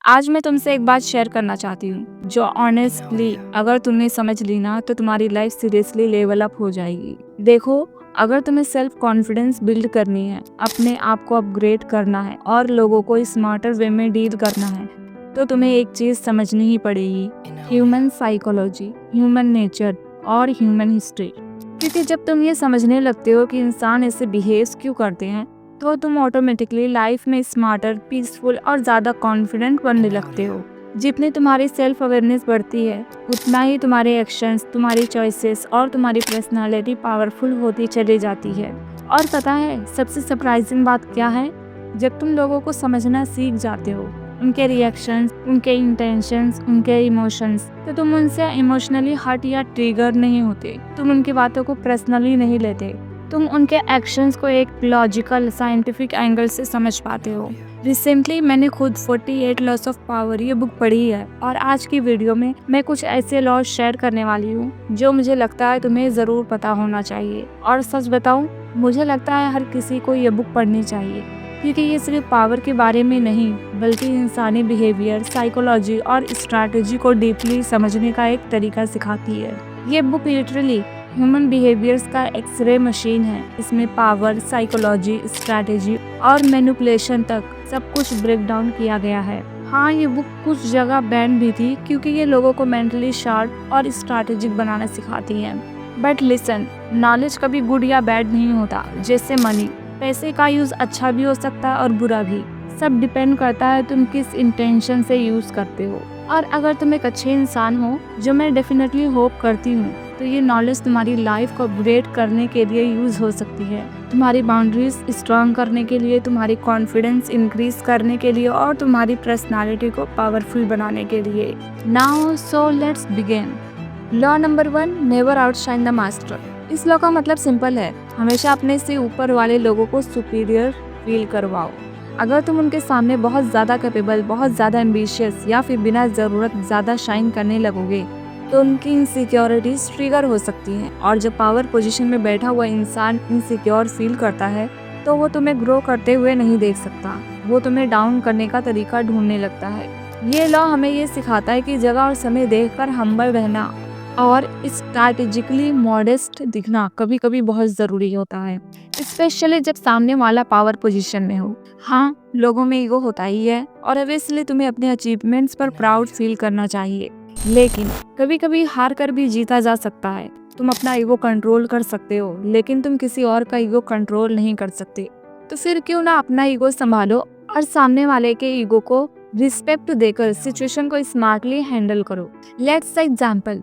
आज मैं तुमसे एक बात शेयर करना चाहती हूँ जो ऑनेस्टली अगर तुमने समझ ली ना तो तुम्हारी लाइफ सीरियसली लेवल अप हो जाएगी। देखो, अगर तुम्हें सेल्फ कॉन्फिडेंस बिल्ड करनी है, अपने आप को अपग्रेड करना है और लोगों को स्मार्टर वे में डील करना है, तो तुम्हें एक चीज समझनी ही पड़ेगी, ह्यूमन साइकोलॉजी, ह्यूमन नेचर और ह्यूमन हिस्ट्री। क्योंकि जब तुम ये समझने लगते हो कि इंसान ऐसे बिहेव क्यों करते हैं, तो तुम ऑटोमेटिकली लाइफ में स्मार्टर, पीसफुल और ज़्यादा कॉन्फिडेंट बनने लगते हो। जितनी तुम्हारी सेल्फ अवेयरनेस बढ़ती है, उतना ही तुम्हारे एक्शंस, तुम्हारी चॉइसेस और तुम्हारी पर्सनालिटी पावरफुल होती चली जाती है। और पता है सबसे सरप्राइजिंग बात क्या है? जब तुम लोगों को समझना सीख जाते हो, उनके रिएक्शंस, उनके इंटेंशंस, उनके इमोशंस, तो तुम उनसे इमोशनली हर्ट या ट्रिगर नहीं होते। तुम उनकी बातों को पर्सनली नहीं लेते। तुम उनके एक्शंस को एक लॉजिकल, साइंटिफिक एंगल से समझ पाते हो। रिसेंटली मैंने खुद 48 लॉस ऑफ पावर ये बुक पढ़ी है और आज की वीडियो में मैं कुछ ऐसे लॉज शेयर करने वाली हूँ जो मुझे लगता है तुम्हें ज़रूर पता होना चाहिए। और सच बताऊँ, मुझे लगता है हर किसी को ये बुक पढ़नी चाहिए, क्योंकि ये सिर्फ पावर के बारे में नहीं बल्कि इंसानी बिहेवियर, साइकोलॉजी और स्ट्रैटेजी को डीपली समझने का एक तरीका सिखाती है। ये बुक लिटरली ह्यूमन बिहेवियर्स का एक्सरे मशीन है। इसमें पावर, साइकोलॉजी, स्ट्रैटेजी और मैनिपुलेशन तक सब कुछ ब्रेक डाउन किया गया है। हाँ, ये बुक कुछ जगह बैन भी थी क्योंकि ये लोगों को मेंटली शार्प और स्ट्रैटेजिक बनाना सिखाती है। बट लिसन, नॉलेज कभी गुड या बैड नहीं होता। जैसे मनी, पैसे का यूज अच्छा भी हो सकता है और बुरा भी। सब डिपेंड करता है तुम किस इंटेंशन से यूज करते हो। और अगर तुम एक अच्छे इंसान हो, जो मैं डेफिनेटली होप करती हूँ, तो ये नॉलेज तुम्हारी लाइफ को अपग्रेड करने के लिए यूज हो सकती है, तुम्हारी बाउंड्रीज स्ट्रॉन्ग करने के लिए, तुम्हारी कॉन्फिडेंस इंक्रीज करने के लिए और तुम्हारी पर्सनालिटी को पावरफुल बनाने के लिए। Now so let's begin. Law number 1, never outshine the master. इस लॉ का मतलब सिंपल है, हमेशा अपने से ऊपर वाले लोगों को सुपीरियर फील करवाओ। अगर तुम उनके सामने बहुत ज़्यादा कैपेबल, बहुत ज़्यादा एम्बिशियस या फिर बिना ज़रूरत ज़्यादा शाइन करने लगोगे, तो उनकी इनसिक्योरिटीज ट्रिगर हो सकती हैं। और जब पावर पोजीशन में बैठा हुआ इंसान इनसिक्योर फील करता है, तो वो तुम्हें ग्रो करते हुए नहीं देख सकता, वो तुम्हें डाउन करने का तरीका ढूंढने लगता है। ये लॉ हमें ये सिखाता है कि जगह और समय देखकर हम्बल रहना और स्ट्रैटेजिकली मॉडेस्ट दिखना कभी कभी बहुत ज़रूरी होता है, स्पेशली जब सामने वाला पावर पोजीशन में हो। हाँ, लोगों में ईगो होता ही है और ऑब्वियसली तुम्हें अपने अचीवमेंट्स पर प्राउड फील करना चाहिए, लेकिन कभी कभी हार कर भी जीता जा सकता है। तुम अपना ईगो कंट्रोल कर सकते हो, लेकिन तुम किसी और का ईगो कंट्रोल नहीं कर सकते। तो फिर क्यों ना अपना ईगो संभालो और सामने वाले के ईगो को रिस्पेक्ट देकर सिचुएशन को स्मार्टली हैंडल करो। लेट्स एग्जांपल,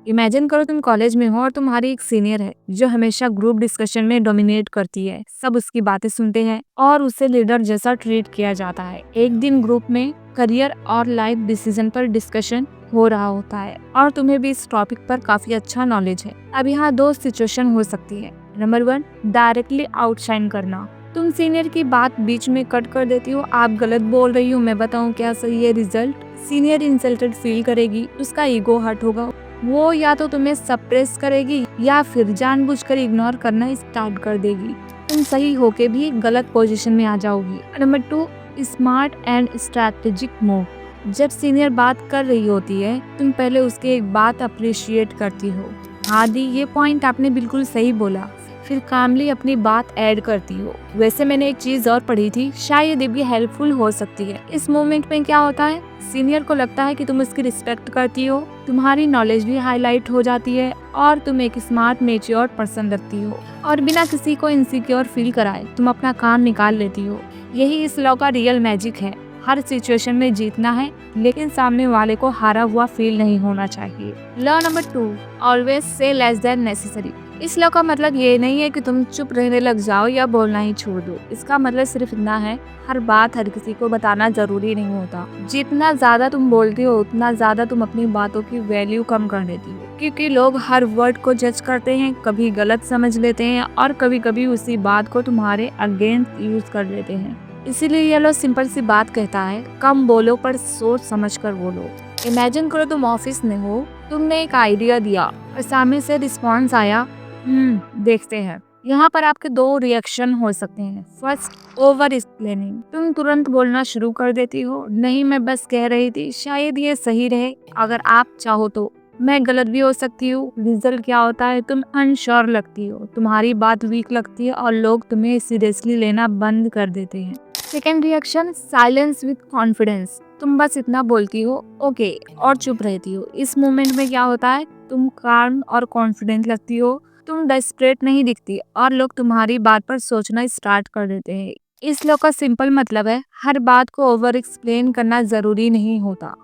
इमेजिन करो तुम कॉलेज में हो और तुम्हारी एक सीनियर है जो हमेशा ग्रुप डिस्कशन में डोमिनेट करती है। सब उसकी बातें सुनते हैं और उसे लीडर जैसा ट्रीट किया जाता है। एक दिन ग्रुप में करियर और लाइफ डिसीजन पर डिस्कशन हो रहा होता है और तुम्हें भी इस टॉपिक पर काफी अच्छा नॉलेज है। अब यहाँ दो सिचुएशन हो सकती है। नंबर 1, डायरेक्टली आउटशाइन करना। तुम सीनियर की बात बीच में कट कर देती हो, आप गलत बोल रही हो, मैं बताऊं क्या सही है रिजल्ट। सीनियर इंसल्टेड फील करेगी, उसका ईगो हर्ट होगा, वो या तो तुम्हें सप्रेस करेगी या फिर जानबूझकर इग्नोर करना स्टार्ट कर देगी। तुम सही होके भी गलत पोजीशन में आ जाओगी। Number 2, smart and strategic move. जब सीनियर बात कर रही होती है, तुम पहले उसकी एक बात अप्रिशिएट करती हो। हाँ दी, ये पॉइंट आपने बिल्कुल सही बोला। फिर कामली अपनी बात ऐड करती हो। वैसे मैंने एक चीज और पढ़ी थी, शायद ये भी हेल्पफुल हो सकती है। इस मोमेंट में क्या होता है, सीनियर को लगता है कि तुम उसकी रिस्पेक्ट करती हो, तुम्हारी नॉलेज भी हाईलाइट हो जाती है और तुम एक स्मार्ट, मैच्योर पर्सन लगती हो और बिना किसी को इनसिक्योर फील कराए तुम अपना काम निकाल लेती हो। यही इस लॉ का रियल मैजिक है। हर सिचुएशन में जीतना है, लेकिन सामने वाले को हारा हुआ फील नहीं होना चाहिए। Law number 2, always say less than necessary. इस लॉ का मतलब ये नहीं है कि तुम चुप रहने लग जाओ या बोलना ही छोड़ दो। इसका मतलब सिर्फ इतना है, हर बात हर किसी को बताना जरूरी नहीं होता। जितना ज्यादा तुम बोलती हो, उतना ज्यादा तुम अपनी बातों की वैल्यू कम कर देती हो, क्योंकि लोग हर वर्ड को जज करते हैं, कभी गलत समझ लेते हैं और कभी कभी उसी बात को तुम्हारे अगेंस्ट यूज कर लेते हैं। इसीलिए ये लॉ सिंपल सी बात कहता है, कम बोलो पर सोच समझ कर बोलो। इमेजिन करो तुम ऑफिस में हो, तुमने एक आइडिया दिया और सामने से रिस्पॉन्स आया, देखते हैं, यहाँ पर आपके दो रिएक्शन हो सकते हैं। First, over explaining. तुम तुरंत बोलना शुरू कर देती हो, नहीं मैं बस कह रही थी, शायद ये सही रहे, अगर आप चाहो तो, मैं गलत भी हो सकती हूँ। रिजल्ट क्या होता है, तुम अनश्योर लगती हो, तुम्हारी बात वीक लगती है और लोग तुम्हें सीरियसली लेना बंद कर देते हैं। Second reaction, silence with confidence. तुम बस इतना बोलती हो ओके और चुप रहती हो। इस मोमेंट में क्या होता है, तुम काम और कॉन्फिडेंट लगती हो, तुम डेस्परेट नहीं दिखती और लोग तुम्हारी बात पर सोचना स्टार्ट कर देते हैं। इस लॉ का सिंपल मतलब है, हर बात को ओवर एक्सप्लेन करना जरूरी नहीं होता।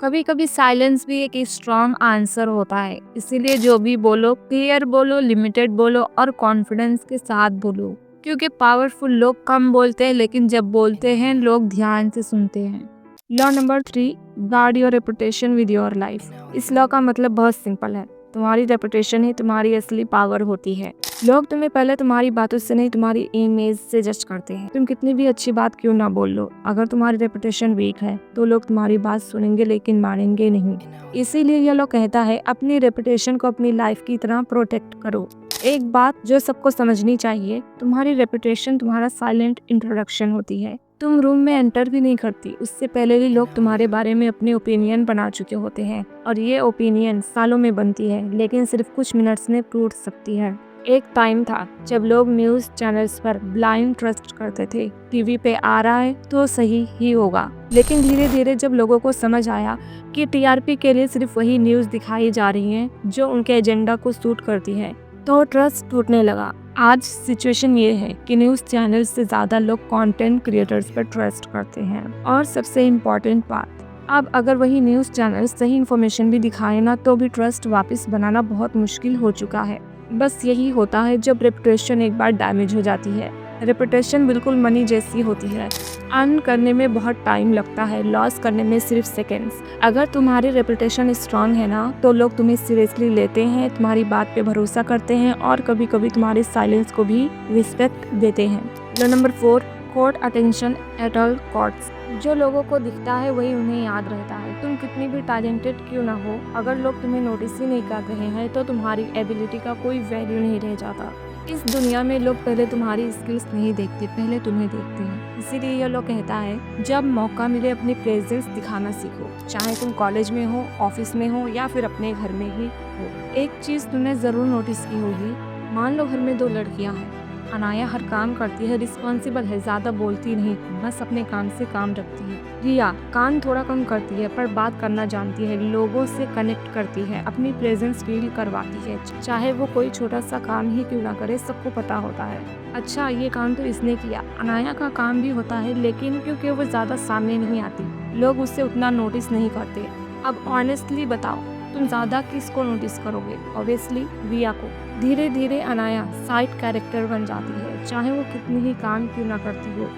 कभी कभी साइलेंस भी एक स्ट्रॉन्ग आंसर होता है। इसीलिए जो भी बोलो, क्लियर बोलो, लिमिटेड बोलो और कॉन्फिडेंस के साथ बोलो, क्योंकि पावरफुल लोग कम बोलते हैं लेकिन जब बोलते हैं लोग ध्यान से सुनते हैं। Law number 3, guard your reputation with your life. इस लॉ का मतलब बहुत सिंपल है, तुम्हारी रेपुटेशन ही तुम्हारी असली पावर होती है। लोग तुम्हें पहले तुम्हारी बातों से नहीं, तुम्हारी इमेज से जज करते हैं। तुम कितनी भी अच्छी बात क्यों ना बोल लो, अगर तुम्हारी रेपुटेशन वीक है तो लोग तुम्हारी बात सुनेंगे लेकिन मानेंगे नहीं। इसीलिए यह लोग कहता है, अपनी रेपुटेशन को अपनी लाइफ की तरह प्रोटेक्ट करो। एक बात जो सबको समझनी चाहिए, तुम्हारी रेपुटेशन तुम्हारा साइलेंट इंट्रोडक्शन होती है। तुम रूम में एंटर भी नहीं करती, उससे पहले ही लोग तुम्हारे बारे में अपने ओपिनियन बना चुके होते हैं और ये ओपिनियन सालों में बनती है लेकिन सिर्फ कुछ मिनट्स में टूट सकती है। एक टाइम था जब लोग न्यूज चैनल्स पर ब्लाइंड ट्रस्ट करते थे, टीवी पे आ रहा है तो सही ही होगा। लेकिन धीरे धीरे जब लोगों को समझ आया कि टीआरपी के लिए सिर्फ वही न्यूज दिखाई जा रही है जो उनके एजेंडा को सूट करती है, तो ट्रस्ट टूटने लगा। आज सिचुएशन ये है कि न्यूज चैनल से ज्यादा लोग कंटेंट क्रिएटर्स पर ट्रस्ट करते हैं। और सबसे इम्पोर्टेंट बात, अब अगर वही न्यूज चैनल सही इन्फॉर्मेशन भी दिखाए ना तो भी ट्रस्ट वापस बनाना बहुत मुश्किल हो चुका है। बस यही होता है जब रेपुटेशन एक बार डैमेज हो जाती है। रेपुटेशन बिल्कुल मनी जैसी होती है, अर्न करने में बहुत टाइम लगता है, लॉस करने में सिर्फ सेकेंड्स। अगर तुम्हारी रेपुटेशन स्ट्रांग है ना तो लोग तुम्हें सीरियसली लेते हैं, तुम्हारी बात पे भरोसा करते हैं और कभी कभी तुम्हारे साइलेंस को भी रिस्पेक्ट देते हैं। Law number 4, court attention at all costs. जो लोगों को दिखता है वही उन्हें याद रहता है। तुम कितनी भी टैलेंटेड क्यों ना हो, अगर लोग तुम्हें नोटिस ही नहीं कर रहे हैं तो तुम्हारी एबिलिटी का कोई वैल्यू नहीं रह जाता। इस दुनिया में लोग पहले तुम्हारी स्किल्स नहीं देखते, पहले तुम्हें देखते हैं। इसीलिए यह लोग कहता है, जब मौका मिले अपनी प्रेजेंस दिखाना सीखो, चाहे तुम कॉलेज में हो, ऑफिस में हो या फिर अपने घर में ही हो। एक चीज तुमने जरूर नोटिस की होगी, मान लो घर में 2 लड़कियां हैं, अनाया हर काम करती है, रिस्पॉन्सिबल है, ज्यादा बोलती नहीं, बस अपने काम से काम रखती है। रिया काम थोड़ा कम करती है पर बात करना जानती है, लोगों से कनेक्ट करती है, अपनी प्रेजेंस फील करवाती है, चाहे वो कोई छोटा सा काम ही क्यों ना करे, सबको पता होता है। अच्छा ये काम तो इसने किया। अनाया का काम भी होता है लेकिन क्योंकि वो ज्यादा सामने नहीं आती, लोग उससे उतना नोटिस नहीं करते। अब ऑनेस्टली बताओ, तुम ज्यादा किसको नोटिस करोगे? ऑब्वियसली रिया को। धीरे धीरे अनाया साइड कैरेक्टर बन जाती है, चाहे वो कितनी ही काम क्यों ना करती हो।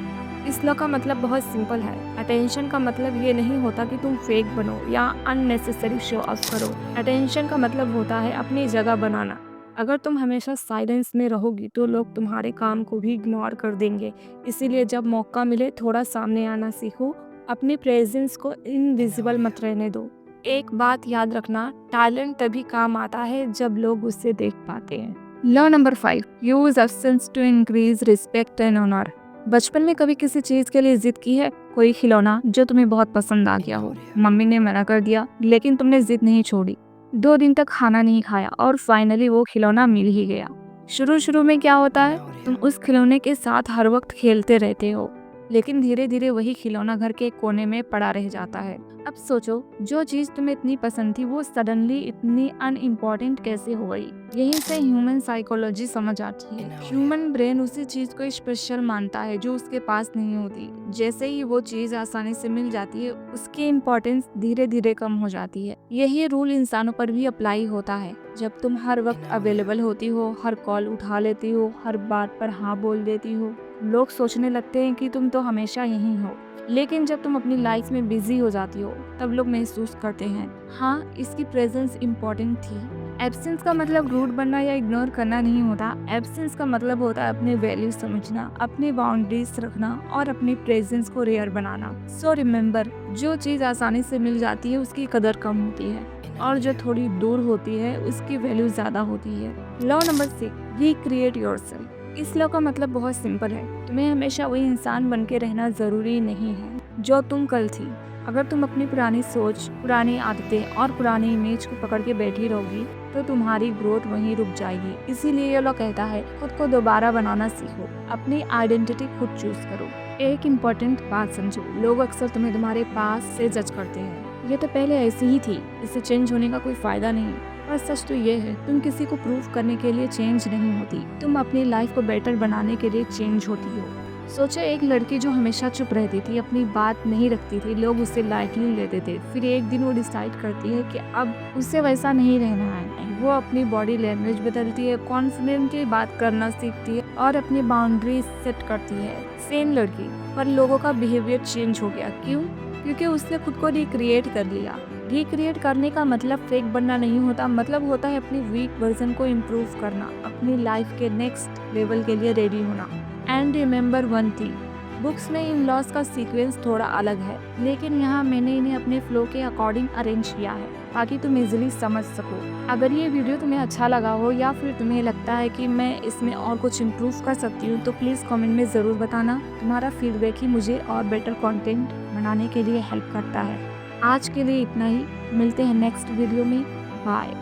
इस लॉ का मतलब बहुत सिंपल है। अटेंशन का मतलब ये नहीं होता कि तुम फेक बनो या अननेसेसरी शो ऑफ करो। अटेंशन का मतलब होता है अपनी जगह बनाना। अगर तुम हमेशा साइलेंस में रहोगी तो लोग तुम्हारे काम को भी इग्नोर कर देंगे। इसीलिए जब मौका मिले थोड़ा सामने आना सीखो, अपनी प्रेजेंस को इनविजिबल मत रहने दो। एक बात याद रखना, टैलेंट तभी काम आता है जब लोग उसे देख पाते हैं। Law number 5, use absence to increase respect and honour. बचपन में कभी किसी चीज के लिए जिद की है? कोई खिलौना जो तुम्हें बहुत पसंद आ गया हो, मम्मी ने मना कर दिया लेकिन तुमने जिद नहीं छोड़ी, 2 दिन तक खाना नहीं खाया और फाइनली वो खिलौना मिल ही गया। शुरू शुरू में क्या होता है, तुम उस खिलौने के साथ हर वक्त खेलते रहते हो, लेकिन धीरे धीरे वही खिलौना घर के कोने में पड़ा रह जाता है। अब सोचो, जो चीज तुम्हें इतनी पसंद थी वो सडनली इतनी अनइम्पोर्टेंट कैसे हो गई? यहीं से ह्यूमन साइकोलॉजी समझ आती है। ह्यूमन ब्रेन उसी चीज को स्पेशल मानता है जो उसके पास नहीं होती। जैसे ही वो चीज आसानी से मिल जाती है, उसकी इम्पोर्टेंस धीरे धीरे कम हो जाती है। यही रूल इंसानों पर भी अप्लाई होता है। जब तुम हर वक्त अवेलेबल होती हो, हर कॉल उठा लेती हो, हर बात पर हाँ बोल देती हो, लोग सोचने लगते हैं कि तुम तो हमेशा यहीं हो। लेकिन जब तुम अपनी लाइफ में बिजी हो जाती हो तब लोग महसूस करते हैं, हाँ इसकी प्रेजेंस इम्पोर्टेंट थी। एब्सेंस का मतलब रूड बनना या इग्नोर करना नहीं होता। एब्सेंस का मतलब होता है अपने वैल्यू समझना, अपनी बाउंड्रीज रखना और अपनी प्रेजेंस को रेयर बनाना। सो रिमेम्बर, जो चीज़ आसानी से मिल जाती है उसकी कदर कम होती है और जो थोड़ी दूर होती है उसकी वैल्यू ज़्यादा होती है। Law number 6, recreate yourself. इस लॉ का मतलब बहुत सिंपल है, तुम्हें हमेशा वही इंसान बन के रहना जरूरी नहीं है जो तुम कल थी। अगर तुम अपनी पुरानी सोच, पुरानी आदतें और पुरानी इमेज को पकड़ के बैठी रहोगी तो तुम्हारी ग्रोथ वहीं रुक जाएगी। इसीलिए ये लोग कहता है खुद को दोबारा बनाना सीखो, अपनी आइडेंटिटी खुद चूज करो। एक इम्पोर्टेंट बात समझो, लोग अक्सर तुम्हें तुम्हारे पास से जज करते हैं, ये तो पहले ऐसी ही थी, इससे चेंज होने का कोई फायदा नहीं। पर सच तो ये है, तुम किसी को प्रूव करने के लिए चेंज नहीं होती, तुम अपनी लाइफ को बेटर बनाने के लिए चेंज होती हो। सोचो, एक लड़की जो हमेशा चुप रहती थी, अपनी बात नहीं रखती थी, लोग उससे लाइटली लेते थे, फिर एक दिन वो डिसाइड करती है कि अब उससे वैसा नहीं रहना है। वो अपनी बॉडी लैंग्वेज बदलती है, कॉन्फिडेंटली बात करना सीखती है और अपनी बाउंड्रीज सेट करती है। सेम लड़की, पर लोगों का बिहेवियर चेंज हो गया। क्यों? क्योंकि उसने खुद को रिक्रिएट कर लिया। रिक्रिएट करने का मतलब फेक बनना नहीं होता, मतलब होता है अपनी वीक वर्जन को इम्प्रूव करना, अपनी लाइफ के नेक्स्ट लेवल के लिए रेडी होना। And remember one thing, books में इन लॉज का सीक्वेंस थोड़ा अलग है, लेकिन यहाँ मैंने इन्हें अपने फ्लो के अकॉर्डिंग अरेंज किया है ताकि तुम इजीली समझ सको। अगर ये वीडियो तुम्हें अच्छा लगा हो या फिर तुम्हें लगता है कि मैं इसमें और कुछ इम्प्रूव कर सकती हूँ तो प्लीज़ कमेंट में ज़रूर बताना। तुम्हारा फीडबैक ही मुझे और बेटर कंटेंट बनाने के लिए हेल्प करता है। आज के लिए इतना ही, मिलते हैं नेक्स्ट वीडियो में। बाय।